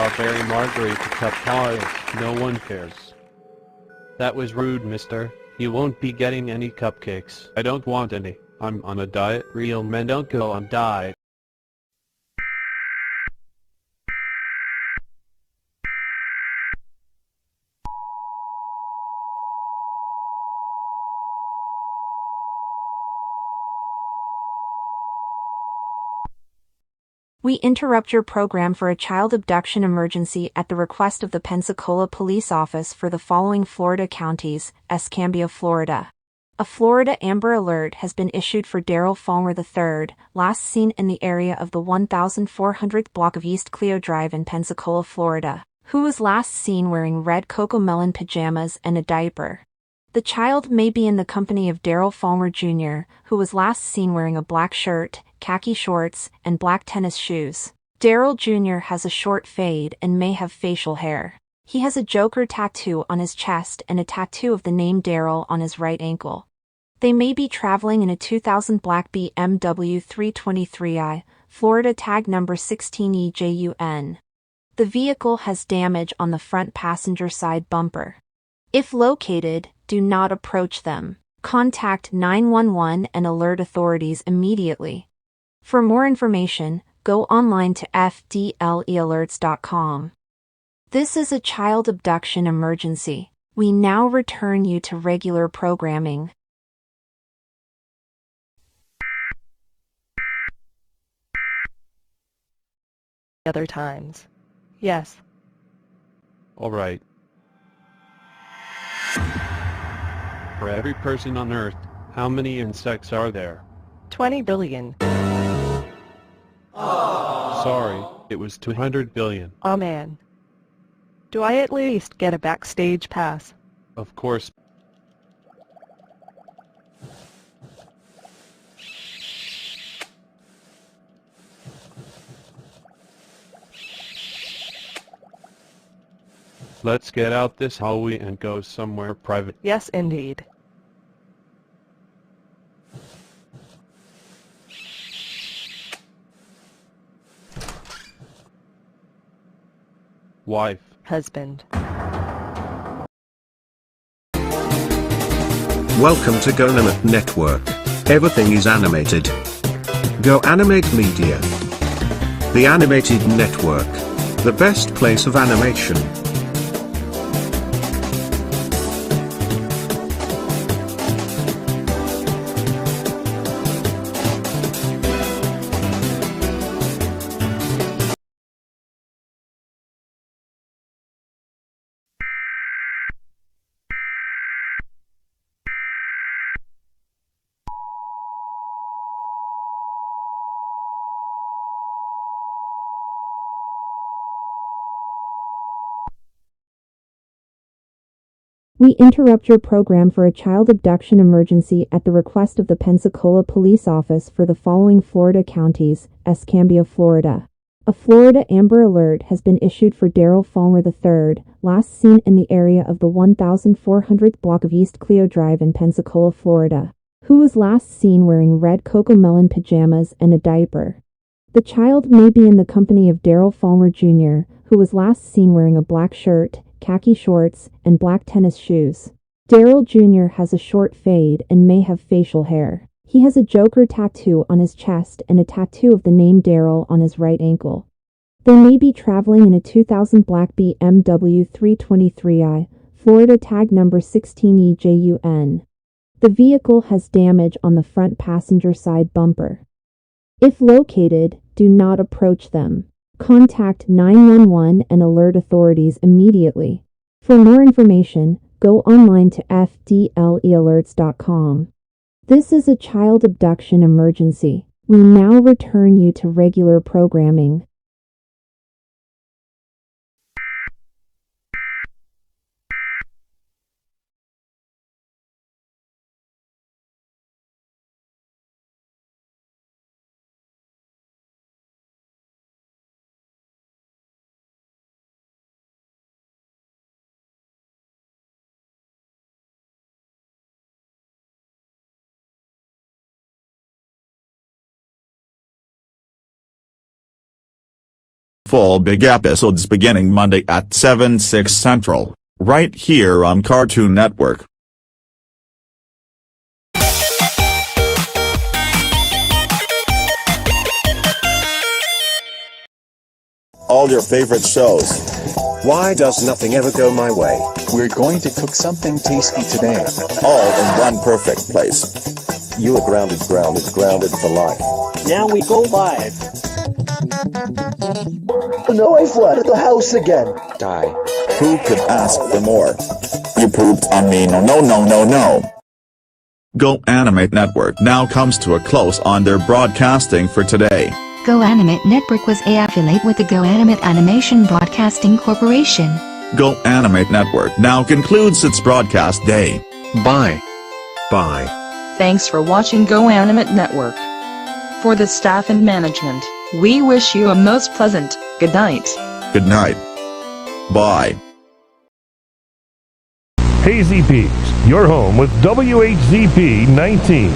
strawberry margarita cup piles. No one cares. That was rude, mister. You won't be getting any cupcakes. I don't want any. I'm on a diet. Real men don't go on diet. We interrupt your program for a child abduction emergency at the request of the Pensacola Police Office for the following Florida counties: Escambia, Florida. A Florida Amber Alert has been issued for Darryl Folmar III, last seen in the area of the 1400th block of East Clio Drive in Pensacola, Florida, who was last seen wearing red Cocomelon pajamas and a diaper. The child may be in the company of Darryl Folmar Jr., who was last seen wearing a black shirt, khaki shorts, and black tennis shoes. Darryl Jr. has a short fade and may have facial hair. He has a Joker tattoo on his chest and a tattoo of the name Darryl on his right ankle. They may be traveling in a 2000 black BMW 323i, Florida tag number 16EJUN. The vehicle has damage on the front passenger side bumper. If located, do not approach them. Contact 911 and alert authorities immediately. For more information, go online to FDLEalerts.com. This is a child abduction emergency. We now return you to regular programming. Other times. Yes. All right. For every person on Earth, how many insects are there? 20 billion. Sorry, it was 200 billion. Oh man. Do I at least get a backstage pass? Of course. Let's get out this hallway and go somewhere private. Yes, indeed. Wife. Husband. Welcome to GoAnimate Network. Everything is animated. Go Animate Media. The Animated Network. The best place of animation. We interrupt your program for a child abduction emergency at the request of the Pensacola Police Office for the following Florida counties: Escambia, Florida. A Florida Amber Alert has been issued for Darryl Folmar III, last seen in the area of the 1400th block of East Clio Drive in Pensacola, Florida, who was last seen wearing red Cocomelon pajamas and a diaper. The child may be in the company of Darryl Folmar Jr., who was last seen wearing a black shirt, khaki shorts, and black tennis shoes. Darryl Jr. has a short fade and may have facial hair. He has a Joker tattoo on his chest and a tattoo of the name Darryl on his right ankle. They may be traveling in a 2000 black BMW 323i, Florida tag number 16EJUN. The vehicle has damage on the front passenger side bumper. If located, do not approach them. Contact 911 and alert authorities immediately. For more information, go online to FDLEalerts.com. This is a child abduction emergency. We now return you to regular programming. Full big episodes beginning Monday at 7/6 Central, right here on Cartoon Network. All your favorite shows. Why does nothing ever go my way? We're going to cook something tasty today. All in one perfect place. You are grounded for life. Now we go live. No, I flooded the house again. Die. Who could ask for more? You pooped on me, no. Go Animate Network now comes to a close on their broadcasting for today. Go Animate Network was affiliate with the Go Animate Animation Broadcasting Corporation. Go Animate Network now concludes its broadcast day. Bye. Bye. Thanks for watching Go Animate Network. For the staff and management, we wish you a most pleasant good night. Good night. Bye. Hazy Peaks, your home with WHZP 19.